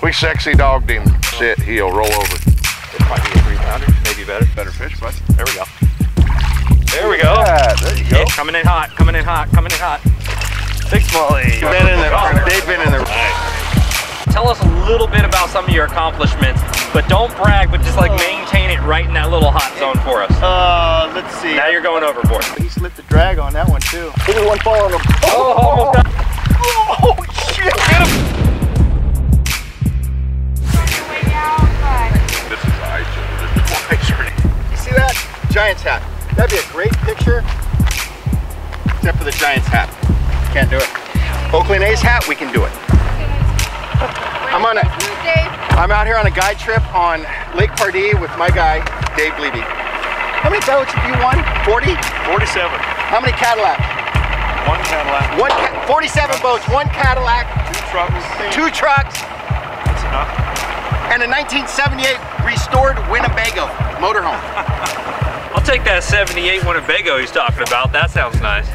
We sexy dogged him. Sit, heel, roll over. It might be a 3-pounder, maybe better. Better fish, bud. There we go. There we go. Yeah, there you go. Coming in hot, coming in hot, coming in hot. Big smallie. Been in there. They've been in there. Tell us a little bit about some of your accomplishments, but don't brag, but just like maintain it right in that little hot zone for us. Let's see. Now you're going overboard. He slipped the drag on that one too. Look at one following him. Oh, almost got. Oh, shit. Get him. This is ice. You see that? Giant's hat. That'd be a great picture, except for the Giant's hat. Can't do it. Oakland A's hat, we can do it. I'm out here on a guide trip on Lake Pardee with my guy, Dave Levy. How many boats have you won? 40? 47. How many Cadillacs? One Cadillac. 47 boats, one Cadillac. 2 trucks. 2 trucks. That's enough. And a 1978 restored Winnebago motorhome. I'll take that 78 Winnebago he's talking about. That sounds nice.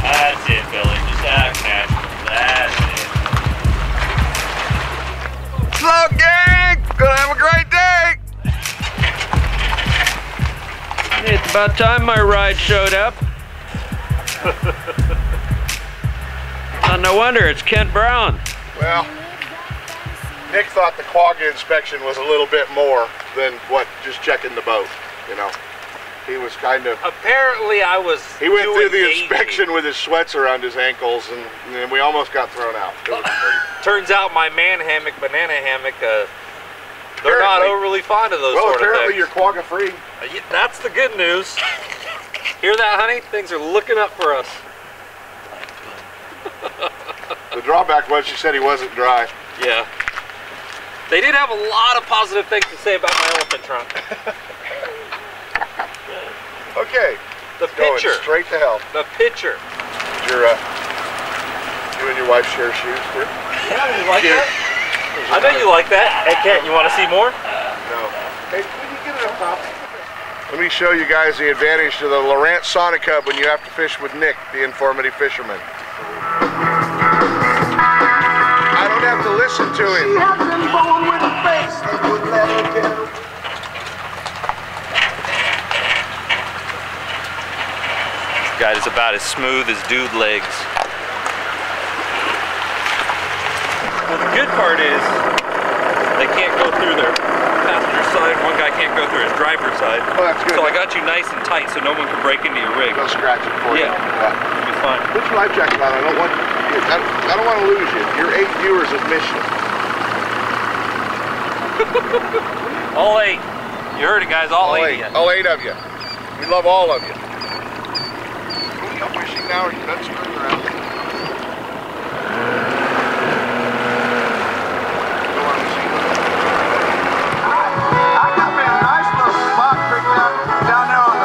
That's it, Billy. Just act natural. That's it. Slow gang. Gonna have a great day. It's about time my ride showed up. No wonder it's Kent Brown. Well, Nick thought the quagga inspection was a little bit more than what just checking the boat, you know. He was kind of... Apparently I was He went through the inspection with his sweats around his ankles, and we almost got thrown out. It was pretty. Turns out my man hammock, banana hammock, they're not overly fond of those sort of things. Well, apparently you're quagga free. That's the good news. Hear that, honey? Things are looking up for us. The drawback was she said he wasn't dry. Yeah. They did have a lot of positive things to say about my elephant trunk. Okay. The pitcher. Going straight to hell. The pitcher. You and your wife share shoes, too? Yeah, you like that? I know you like that. Hey, Kent, you want to see more? No. Hey, can you get it up top? Let me show you guys the advantage to the Lowrance Sonic Hub when you have to fish with Nick, the informative fisherman. I don't have to listen to him. This guy is about as smooth as dude legs. Well, the good part is they can't go through their passenger side. One guy can't go through his driver's side. Oh, that's good. So I got you nice and tight so no one can break into your rig. They'll scratch it for you. Yeah. It'll be fine. Put your life jacket on. I don't want to lose you. Your 8 viewers have missed you. All 8. You heard it, guys. All 8 of you. All 8 of you. We love all of you. Are you fishing now or are you done screwing around?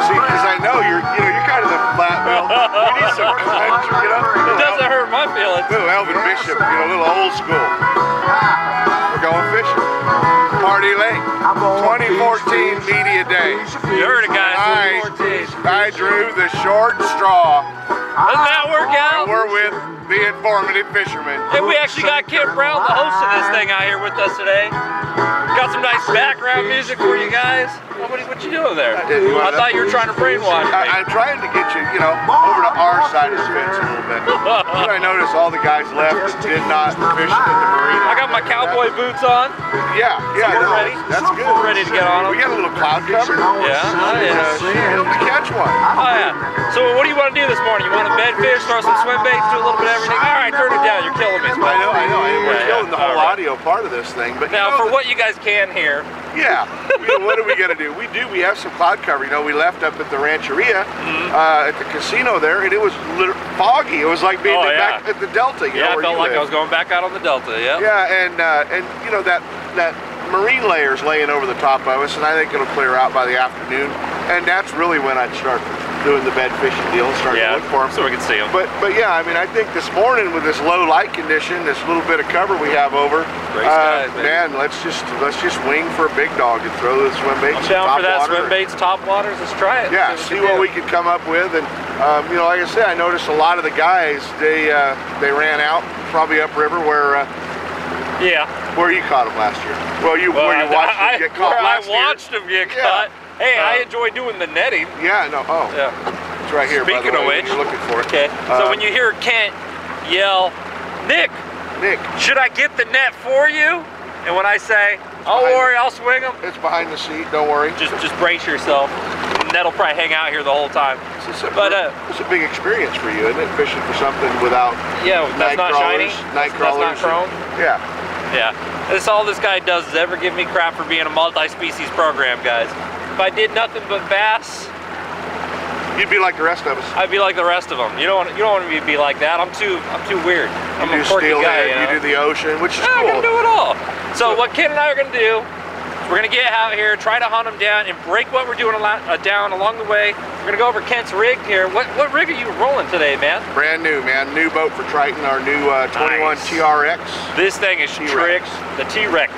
See, because I know you're kind of the flat bill. We need some adventure, you know? It doesn't hurt my feelings. Little Elvin Bishop, a little old school. We're going fishing. Pardee Lake, 2014 Media Day. You heard it, guys. I drew the short straw. Doesn't that work out? And we're with the informative fisherman. And we actually got Kent Brown, the host of this thing, out here with us today. Got some nice background music for you guys. What you doing there? I thought you were trying to brainwash me. I'm trying to get you, over to our side of the fence a little bit. I noticed all the guys left did not fish at the marina. I got my cowboy boots on. Yeah, we're ready. That's good. We're ready to get on them. We got a little cloud cover. Yeah, Hope to catch one. Oh yeah. So what do you want to do this morning? You want to bed fish, throw some swim baits, do a little bit of everything? All right, turn it down. You're killing me. I know. We're killing the whole audio part of this thing. But now, for what you guys can hear. Yeah. What are we gonna do? We have some cloud cover. We left up at the Rancheria at the casino there, and it was foggy. It was like being back at the Delta. I felt like I was going back out on the Delta. Yeah. Yeah, and that marine layer's laying over the top of us, and I think it'll clear out by the afternoon. And that's really when I'd start doing the bed fishing deal and start to look for them. So we can see them. But yeah, I think this morning with this low light condition, this little bit of cover we have over, man, let's just wing for a big dog and throw the swim baits. I'm down for that. Swim baits, top waters. Let's try it. Yeah, see what we can come up with. And like I said, I noticed a lot of the guys they ran out probably upriver where Yeah. Where you caught them last year? Well, you watched them get caught last year. I watched them get caught. Hey, I enjoy doing the netting. Yeah, no, yeah. It's right here, Speaking by the way, of which, you're looking for it. Okay, so when you hear Kent yell, Nick, should I get the net for you? And when I say, don't worry, I'll swing them. It's behind the seat, don't worry. Just brace yourself. The net'll probably hang out here the whole time. It's a big experience for you, isn't it? Fishing for something without that's not shiny, night crawlers. That's not chrome. Yeah. That's all this guy does is ever give me crap for being a multi-species program, guys. If I did nothing but bass, you'd be like the rest of us. I'd be like the rest of them. You don't want me to be like that. I'm too weird. I'm a quirky guy. You do the ocean, which is cool. I can do it all. So what Ken and I are gonna do, we're gonna get out here, try to hunt them down, and break what we're doing down along the way. We're gonna go over Kent's rig here. What rig are you rolling today, man? Brand new, man. New boat for Triton, our new 21 TRX. This thing is tricked. The T-Rex.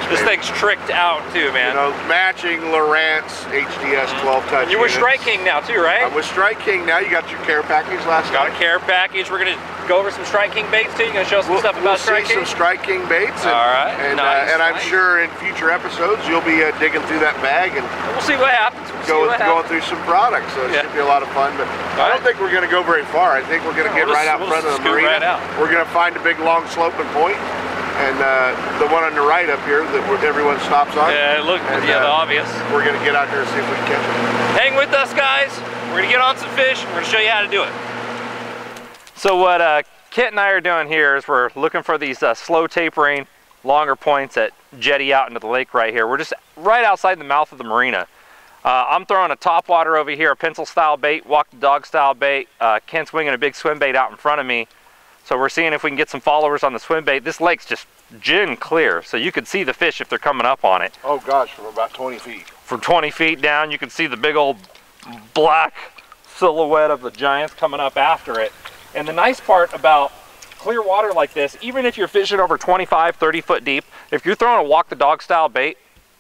This thing's tricked out too, man. You know, matching Lowrance HDS 12 touch. You were Strike King now too, right? I'm with Strike King now. You got your care package last night. Got a care package. We're gonna go over some Strike King baits too. You're gonna show us some stuff about Strike King. Some Strike King baits. And, all right. And I'm sure in future episodes you'll be digging through that bag and we'll see what happens. Going through some products. So it should be a lot of fun. But I don't think we're gonna go very far. I think we're gonna get right out front of the marina. We're gonna find a big long sloping point. And the one on the right up here that everyone stops on. Yeah, look, the obvious. We're gonna get out there and see if we can catch it. Hang with us, guys. We're gonna get on some fish. We're gonna show you how to do it. So what Kent and I are doing here is we're looking for these slow tapering, longer points that jetty out into the lake right here. We're just right outside the mouth of the marina. I'm throwing a topwater over here, a pencil style bait, walk the dog style bait. Kent's winging a big swim bait out in front of me. So we're seeing if we can get some followers on the swim bait. This lake's just gin clear, so you can see the fish if they're coming up on it. Oh gosh, from about 20 feet. From 20 feet down, you can see the big old black silhouette of the giants coming up after it. And the nice part about clear water like this, even if you're fishing over 25, 30 foot deep, if you're throwing a walk the dog style bait,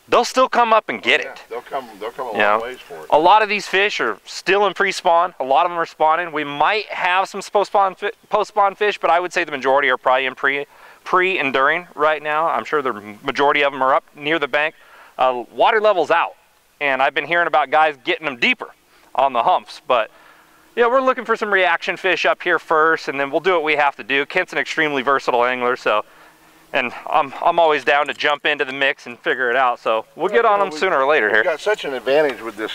they'll still come up and get it. They'll come a long ways for it. A lot of these fish are still in pre-spawn. A lot of them are spawning. We might have some post-spawn fish, but I would say the majority are probably in pre and during right now. I'm sure the majority of them are up near the bank. Water level's out, and I've been hearing about guys getting them deeper on the humps, but yeah, we're looking for some reaction fish up here first, and then we'll do what we have to do. Kent's an extremely versatile angler, so, and I'm always down to jump into the mix and figure it out. So we'll get on them sooner or later here. We've got such an advantage with this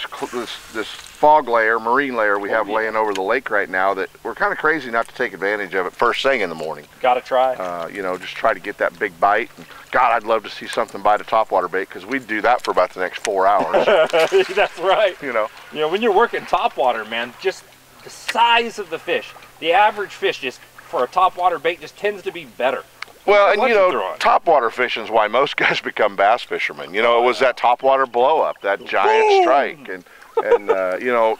fog layer, marine layer we have laying over the lake right now that we're kind of crazy not to take advantage of it first thing in the morning. Got to try. You know, just try to get that big bite. And God, I'd love to see something bite a topwater bait because we'd do that for about the next 4 hours. That's right. You know, when you're working topwater, man, just the size of the fish, the average fish just for a topwater bait just tends to be better. Well, and you know, topwater fishing is why most guys become bass fishermen. You know, it was that topwater blow up, that giant strike, and you know,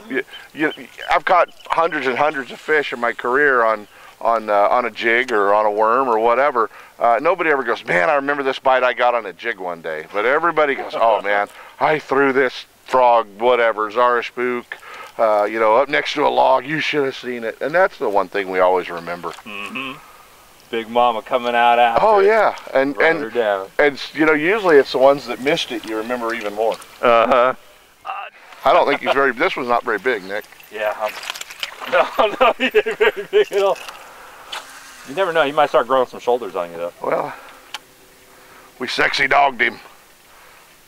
I've caught hundreds and hundreds of fish in my career on a jig or on a worm or whatever. Nobody ever goes, man, I remember this bite I got on a jig one day. But everybody goes, oh man, I threw this frog, whatever, Zara spook, you know, up next to a log. You should have seen it. And that's the one thing we always remember. Mm-hmm. Big mama coming out after. Oh yeah, and her down. And you know, usually it's the ones that missed it you remember even more. I don't think he's very. This was not very big, Nick. Yeah. No, he ain't very big at all. You never know. He might start growing some shoulders on you though. Well, we sexy dogged him.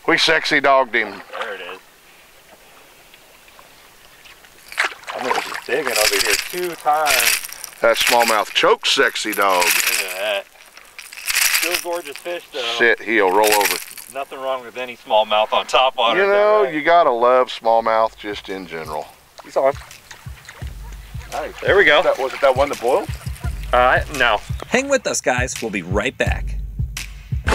We sexy dogged him. There it is. I'm gonna be digging over here 2 times. That smallmouth choke sexy dog. Look at that. Still gorgeous fish though. Sit, heel, roll over. Nothing wrong with any smallmouth on topwater. You know, you gotta love smallmouth just in general. He's on. Nice. There we go. Was it that one that boiled? No. Hang with us, guys. We'll be right back.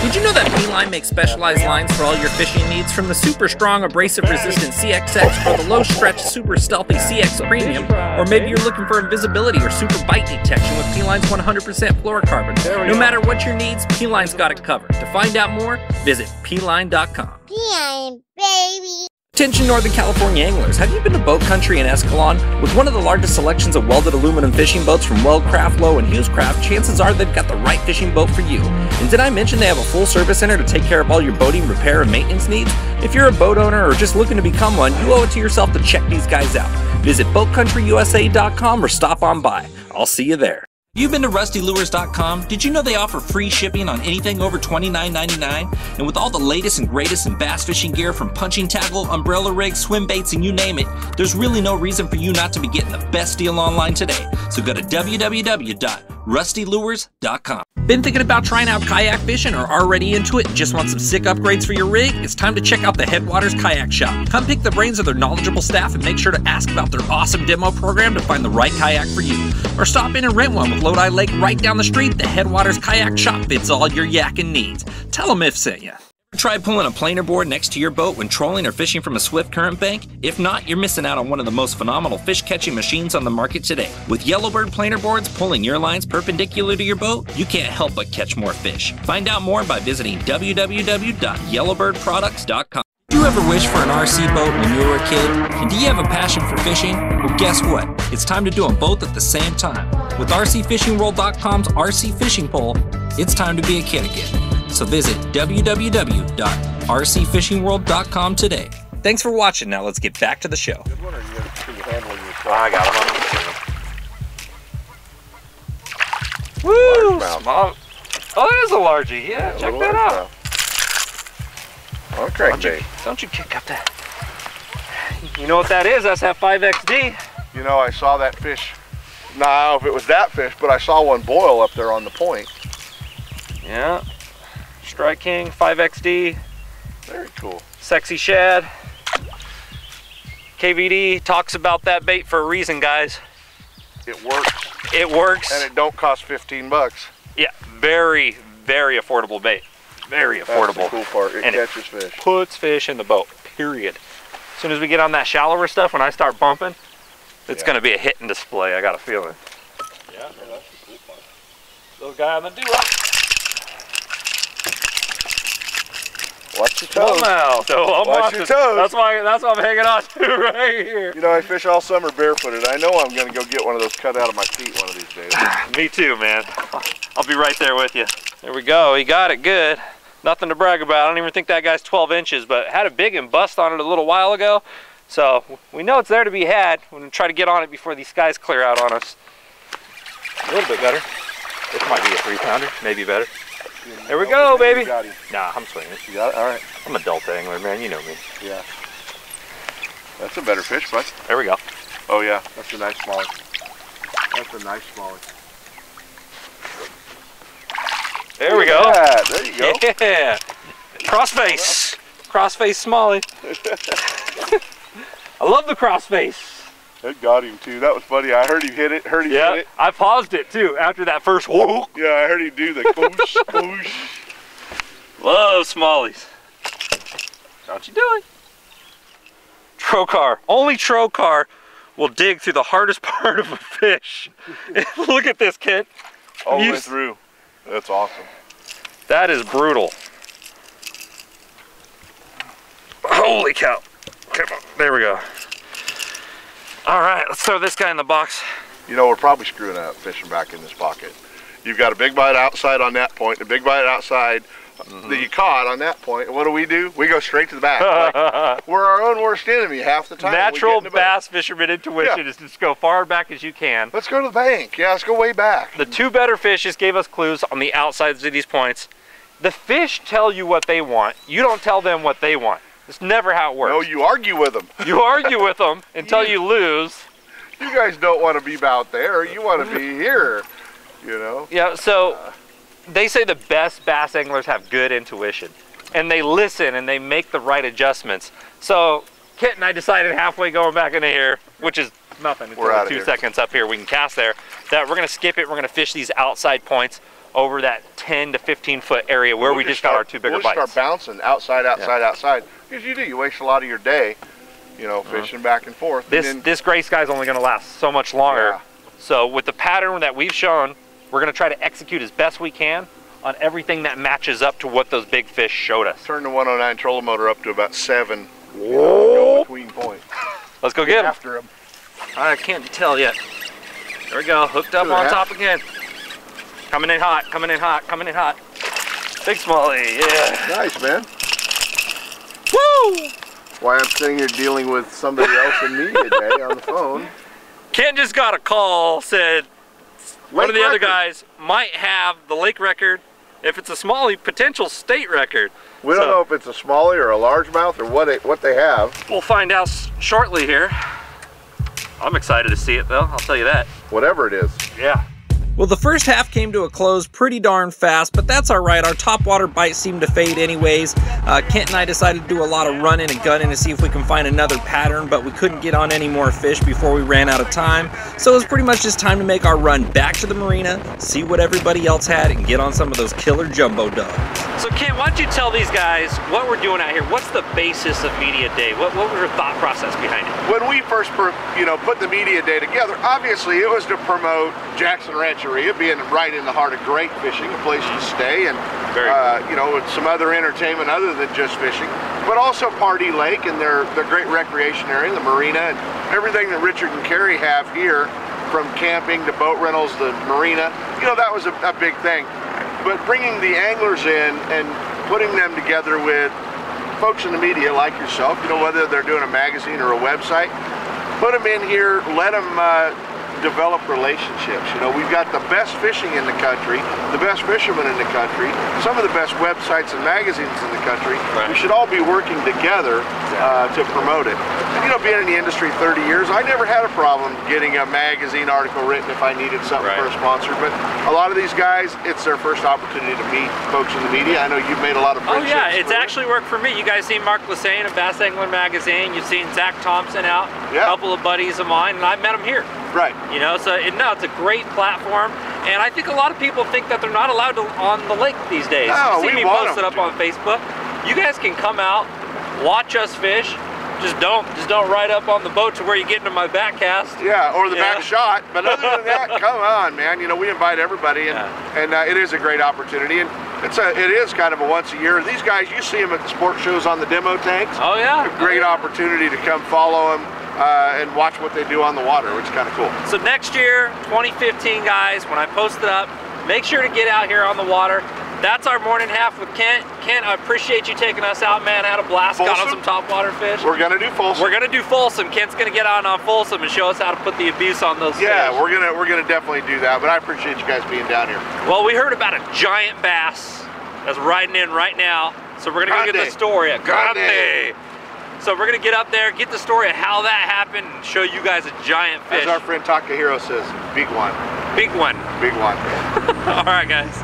Did you know that P-Line makes specialized lines for all your fishing needs? From the super strong abrasive resistant CXX for the low stretch super stealthy CX Premium, or maybe you're looking for invisibility or super bite detection with P-Line's 100% fluorocarbon. No matter what your needs, P-Line's got it covered. To find out more, visit P-Line.com. P-Line, baby. Attention Northern California anglers, have you been to Boat Country in Escalon? With one of the largest selections of welded aluminum fishing boats from Weldcraft, Lowe, and Hughescraft, chances are they've got the right fishing boat for you. And did I mention they have a full service center to take care of all your boating repair and maintenance needs? If you're a boat owner or just looking to become one, you owe it to yourself to check these guys out. Visit BoatCountryUSA.com or stop on by. I'll see you there. You've been to RustyLures.com? Did you know they offer free shipping on anything over $29.99? And with all the latest and greatest in bass fishing gear from punching tackle, umbrella rigs, swim baits, and you name it, there's really no reason for you not to be getting the best deal online today. So go to www.rustylures.com. Been thinking about trying out kayak fishing or already into it and just want some sick upgrades for your rig? It's time to check out the Headwaters Kayak Shop. Come pick the brains of their knowledgeable staff and make sure to ask about their awesome demo program to find the right kayak for you. Or stop in and rent one with Lodi Lake right down the street. The Headwaters Kayak Shop fits all your yakking needs. Tell them if sent ya. Try pulling a planer board next to your boat when trolling or fishing from a swift current bank? If not, you're missing out on one of the most phenomenal fish catching machines on the market today. With Yellowbird planer boards pulling your lines perpendicular to your boat, you can't help but catch more fish. Find out more by visiting www.yellowbirdproducts.com. Did you ever wish for an RC boat when you were a kid? And do you have a passion for fishing? Well, guess what? It's time to do them both at the same time. With RCFishingWorld.com's RC Fishing Pole, it's time to be a kid again. So visit www.rcfishingworld.com today. Thanks for watching. Now let's get back to the show. Good one, or you handling yourself? I got him on. Woo! Small. Oh, that is a largie. Yeah, check that out. On a crankbait. Don't you kick up that. You know what that is? That's that 5XD. You know, I saw that fish. Now, I don't know if it was that fish, but I saw one boil up there on the point. Yeah. Strike King, 5XD. Very cool. Sexy shad. KVD talks about that bait for a reason, guys. It works. It works. And it don't cost 15 bucks. Yeah, very, very affordable bait. Very affordable. That's the cool part. It catches fish. Puts fish in the boat, period. As soon as we get on that shallower stuff, when I start bumping, it's going to be a hit and display, I got a feeling. Yeah, that's the cool part. Little guy on the do-up. Watch your toes. Smallmouth. Oh, I'm Watch watching. your toes. That's why I'm hanging on to right here. You know, I fish all summer barefooted. I know I'm going to go get one of those cut out of my feet one of these days. Me too, man. I'll be right there with you. There we go. He got it good. Nothing to brag about. I don't even think that guy's 12 inches, but had a big and bust on it a little while ago. So we know it's there to be had. We're going to try to get on it before these skies clear out on us. A little bit better. This might be a 3-pounder, maybe better. There we go, baby. Nah, I'm swinging it. You got it? All right. I'm an adult angler, man. You know me. Yeah. That's a better fish, bud. There we go. Oh, yeah. That's a nice smallie. That's a nice smallie. There we go. Yeah, there you go. Yeah. Crossface. Crossface smallie. I love the crossface. It got him too. That was funny. I heard him hit it. Hit it. I paused it too after that first whoop. Yeah, I heard him do the whoosh, whoosh. Love smallies. How'd you doing? Trocar. Only Trocar will dig through the hardest part of a fish. Look at this, kid. All the way through. That's awesome. That is brutal. Holy cow. Come on. There we go. All right, let's throw this guy in the box. You know, we're probably screwing up fishing back in this pocket. You've got a big bite outside on that point, a big bite outside that you caught on that point. And what do? We go straight to the back. Like, we're our own worst enemy half the time. Natural bass fisherman intuition is to just go far back as you can. Let's go to the bank. Yeah, let's go way back. The two better fish just gave us clues on the outsides of these points. The fish tell you what they want. You don't tell them what they want. It's never how it works. No, you argue with them. You argue with them until you lose. You guys don't want to be out there. You want to be here, you know? Yeah, so they say the best bass anglers have good intuition. And they listen and they make the right adjustments. So Kit and I decided halfway going back into here, which is nothing. It's only 2 seconds up here we can cast there, that we're going to skip it. We're going to fish these outside points over that 10 to 15 foot area where we just got our two bigger bites. We'll start bouncing outside, outside. Because you waste a lot of your day, you know, fishing back and forth. This gray sky's only going to last so much longer. Yeah. So with the pattern that we've shown, we're going to try to execute as best we can on everything that matches up to what those big fish showed us. Turn the 109 trolling motor up to about 7. Whoa! Queen Point. Let's go get him. After him. I can't tell yet. There we go, hooked up on top again. Coming in hot, coming in hot, coming in hot. Big smallie, yeah. Nice, man. Woo! Why I'm sitting here dealing with somebody else in media day on the phone. Ken just got a call, said one of the other guys might have the lake record. If it's a smallie, potential state record. We don't know if it's a smallie or a largemouth or what they have. We'll find out shortly here. I'm excited to see it though, I'll tell you that. Whatever it is. Yeah. Well, the first half came to a close pretty darn fast, but that's all right. Our topwater bites seemed to fade anyways. Kent and I decided to do a lot of running and gunning to see if we can find another pattern, but we couldn't get on any more fish before we ran out of time. So it was pretty much just time to make our run back to the marina, see what everybody else had, and get on some of those killer jumbo dogs. So Kent, why don't you tell these guys what we're doing out here? What's the basis of Media Day? What was your thought process behind it? When we first put the media day together, obviously it was to promote Jackson Rancheria being right in the heart of great fishing, a place to stay, and with some other entertainment other than just fishing, but also Pardee Lake and their great recreation area, the marina, and everything that Richard and Carrie have here, from camping to boat rentals, the marina. That was a big thing. But bringing the anglers in and putting them together with folks in the media like yourself, whether they're doing a magazine or a website, put them in here, let them develop relationships. We've got the best fishing in the country, the best fishermen in the country, some of the best websites and magazines in the country. Right. We should all be working together to promote it. And, being in the industry 30 years, I never had a problem getting a magazine article written if I needed something for a sponsor. But a lot of these guys, it's their first opportunity to meet folks in the media. I know you've made a lot of friendships. Oh yeah, it's actually worked for me. You guys seen Mark Lassane of Bass Angler Magazine. You've seen Zach Thompson out, a couple of buddies of mine, and I met them here. Right. So it's a great platform, and I think a lot of people think that they're not allowed to on the lake these days. No, you see me post it up on Facebook. You guys can come out, watch us fish. Just don't ride up on the boat to where you get into my back cast. Yeah, or the back shot. But other than that, come on, man. We invite everybody, and it is a great opportunity, and it is kind of a once a year. These guys, you see them at the sport shows on the demo tanks. Oh yeah. A great opportunity to come follow them and watch what they do on the water, which is kind of cool. So next year, 2015, guys, when I post it up, make sure to get out here on the water. That's our morning half with Kent. Kent, I appreciate you taking us out, man. I had a blast. Folsom? Got on some topwater fish. We're gonna do Folsom. We're gonna do Folsom. Kent's gonna get out on Folsom and show us how to put the abuse on those fish. Yeah, we're gonna definitely do that. But I appreciate you guys being down here. Well, we heard about a giant bass that's riding in right now, so we're gonna go get the story. Grande. So we're gonna get up there, get the story of how that happened, and show you guys a giant fish. As our friend Takahiro says, big one. Big one. Big one. All right, guys.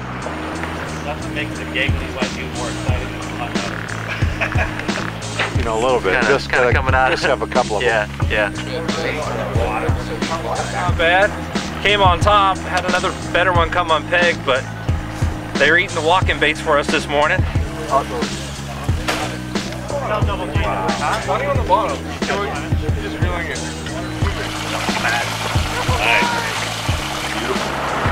Nothing makes the giggly like you more excited than the hot A little bit. Just kind of coming out. Just have a couple of them. Yeah. Not bad. Came on top. Had another better one come on peg, but they were eating the walking baits for us this morning. Funny on the bottom. Just feeling it.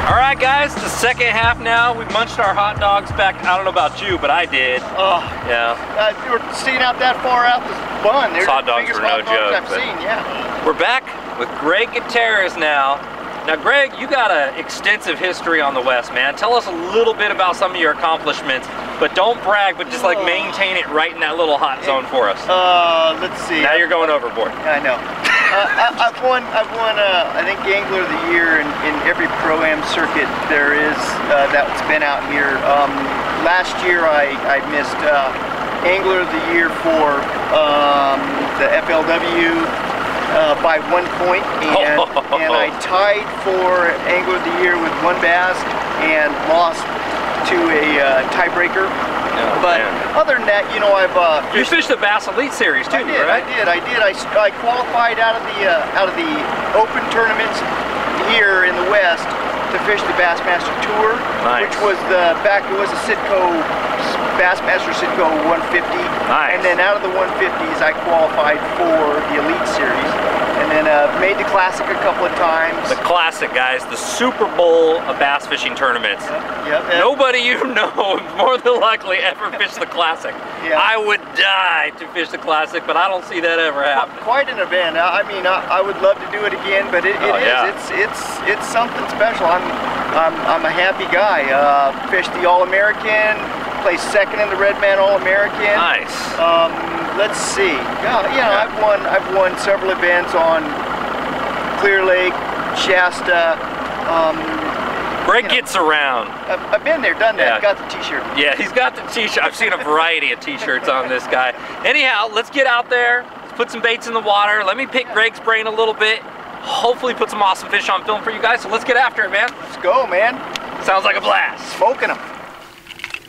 All right, guys, the second half now. We munched our hot dogs back. I don't know about you, but I did. Oh, Yeah. you were staying out that far out was fun. They're Hot the dogs biggest were no hot dogs joke, I've but- seen, yeah. We're back with Greg Gutierrez now. Now, Greg, you got an extensive history on the West, man. Tell us a little bit about some of your accomplishments, but don't brag, but just like maintain it right in that little hot zone for us. Let's see. Now you're going overboard. I know. I've won I think Angler of the Year in every Pro-Am circuit there is that's been out here. Last year I missed Angler of the Year for the FLW by 1 point, and I tied for Angler of the Year with 1 bass and lost to a tiebreaker. But other than that, I've You fished the Bass Elite Series too, right? I did. I qualified out of the open tournaments here in the West to fish the Bassmaster Tour, which was it was a Sitco Bassmaster Sitco 150. Nice. And then out of the 150s, I qualified for the Elite Series. And then made the Classic a couple of times. The Classic, guys, the Super Bowl of bass fishing tournaments. Yep. Nobody you know more than likely ever fished the Classic. Yeah. I would die to fish the Classic, but I don't see that ever happen. Quite an event. I mean, I would love to do it again, but it yeah. it's something special. I'm a happy guy. Fished the All-American, placed second in the Red Man All-American. Nice. Let's see. Yeah, I've won several events on Clear Lake, Shasta. Greg gets around. I've been there, done that. Yeah. Got the T-shirt. Yeah, he's got the T-shirt. I've seen a variety of T-shirts on this guy. Anyhow, let's get out there. Let's put some baits in the water. Let me pick Greg's brain a little bit. Hopefully put some awesome fish on film for you guys. So let's get after it, man. Let's go, man. Sounds like a blast. Smoking them.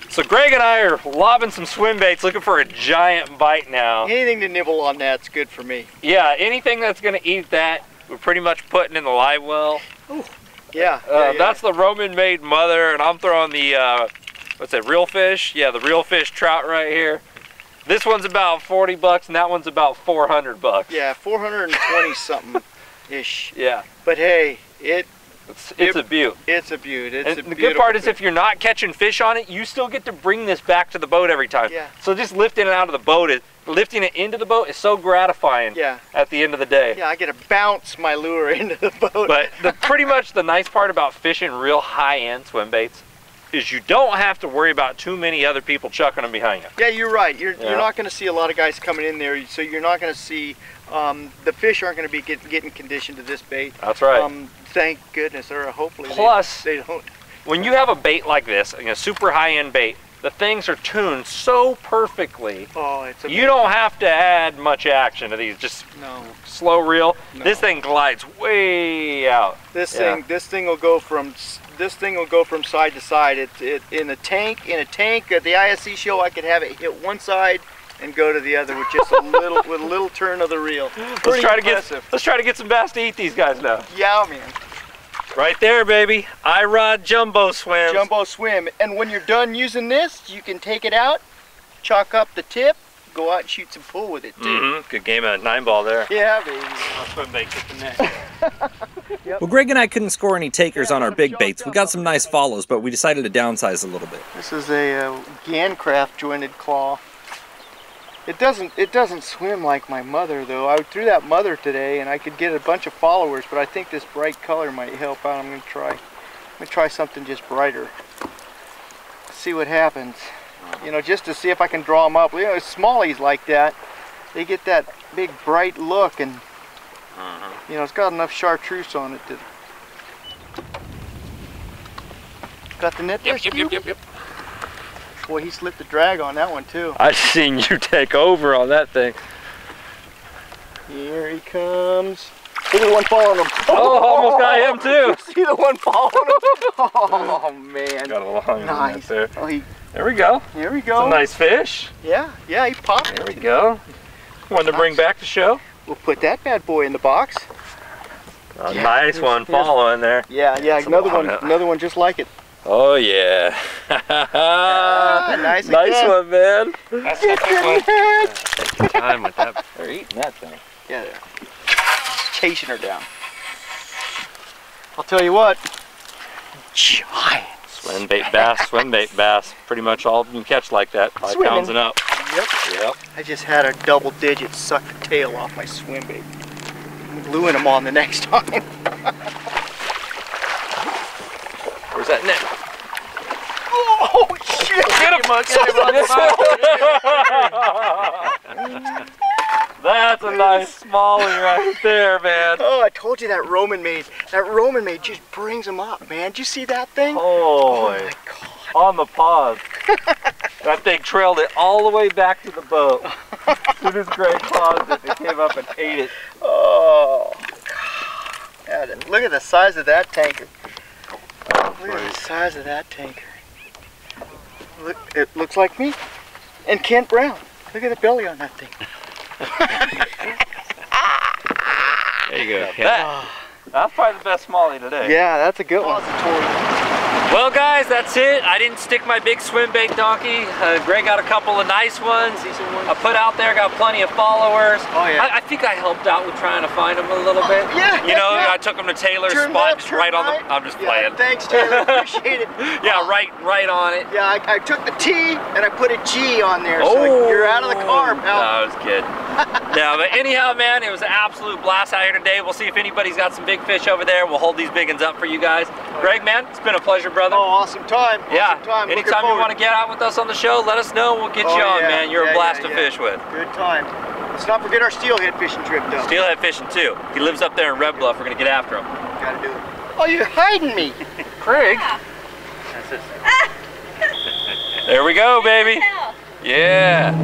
So Greg and I are lobbing some swim baits, looking for a giant bite now. Anything to nibble on that's good for me. Yeah, anything that's gonna eat that, we're pretty much putting in the live well. Ooh. Yeah, That's the Roman-made mother, and I'm throwing the, what's that, real fish? Yeah, the real fish trout right here. This one's about 40 bucks, and that one's about 400 bucks. Yeah, 420 something ish. Yeah. But hey, it's a beaut. It's a beaut. It's And the good part is if you're not catching fish on it, you still get to bring this back to the boat every time. Yeah. So just lifting it out of the boat, lifting it into the boat is so gratifying. Yeah. At the end of the day. Yeah, I get to bounce my lure into the boat. But pretty much the nice part about fishing real high-end swim baits is you don't have to worry about too many other people chucking them behind you. Yeah, you're right. You're not going to see a lot of guys coming in there, so you're not going to see the fish aren't going to be getting conditioned to this bait. That's right. Thank goodness, or hopefully. Plus, they don't. When you have a bait like this, a super high-end bait, the things are tuned so perfectly. Oh, it's amazing. You don't have to add much action to these. Just slow reel. No. This thing glides way out. This thing will go from side to side. In a tank at the ISC show, I could have it hit one side and go to the other with just a little turn of the reel. Let's try to get some bass to eat these guys now. Yeah, man. Right there, baby. iRod Jumbo Swim. Jumbo Swim. And when you're done using this, you can take it out, chalk up the tip, go out and shoot some pool with it too. Good game at 9-ball there. Yeah, baby. I'll swim bait to the neck. Well, Greg and I couldn't score any takers on our big baits. We got some nice follows, but we decided to downsize a little bit. This is a Gancraft jointed claw. It doesn't swim like my mother though. I threw that mother today and I could get a bunch of followers, but I think this bright color might help out. I'm gonna try something just brighter. See what happens. You know, just to see if I can draw them up. You know, smallies like that, they get that big bright look, and you know, it's got enough chartreuse on it to. Got the net there? Yep. Boy, he slipped the drag on that one too. I've seen you take over on that thing. Here he comes. Look at the one following him. Oh, almost got him too. See the one following him? Oh man. Got a long nice. there. Oh, there we go. Here we go. It's a nice fish. Yeah, he popped. There we go. One to bring back to show. We'll put that bad boy in the box. A nice one following there. Yeah, another one just like it. Oh yeah. Nice one, man. That's a good time with that. They're eating that thing. Yeah, they're chasing her down. I'll tell you what. Giant. Swim bait bass. Pretty much all you can catch like that. 5 pounds and up. Yep. I just had a double digit suck the tail off my swim bait. I'm gluing them on the next time. Where's that net? Oh shit! Get him! That's a nice smallie right there, man. Oh, I told you that Roman maid just brings them up, man. Did you see that thing? Oh my God. On the pause. That thing trailed it all the way back to the boat. As soon as Greg paused it, it came up and ate it. Oh, God. Look at the size of that tanker. Look at the size of that tanker. Look, it looks like me and Kent Brown. Look at the belly on that thing. There you go. That's probably the best smallie today. Yeah, that's a good one. Well guys, that's it. I didn't stick my big swim bait donkey. Greg got a couple of nice ones. I put out there, got plenty of followers. Oh yeah. I think I helped out with trying to find them a little bit. Yeah. You know, yeah. I took them to Taylor's Turn spot, left, just right on the. right. I'm just playing. Thanks, Taylor. Appreciate it. Yeah, right on it. Yeah, I took the T and I put a G on there, so you're out of the car, pal. No, I was kidding. No, but anyhow, man, it was an absolute blast out here today. We'll see if anybody's got some big fish over there. We'll hold these big ones up for you guys. Greg, man, it's been a pleasure, brother. Oh, awesome time. Yeah. Awesome time. Anytime you want to get out with us on the show, let us know. We'll get you on, man. You're a blast to fish with. Good time. Let's not forget our steelhead fishing trip, though. Steelhead fishing, too. He lives up there in Red Bluff. We're going to get after him. Gotta do it. Oh, you're hiding me. Craig. That's it. There we go, baby. Yeah.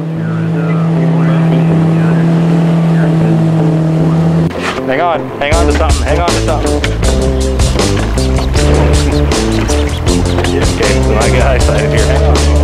Hang on to something, Okay, so I get high-sided here, hang on.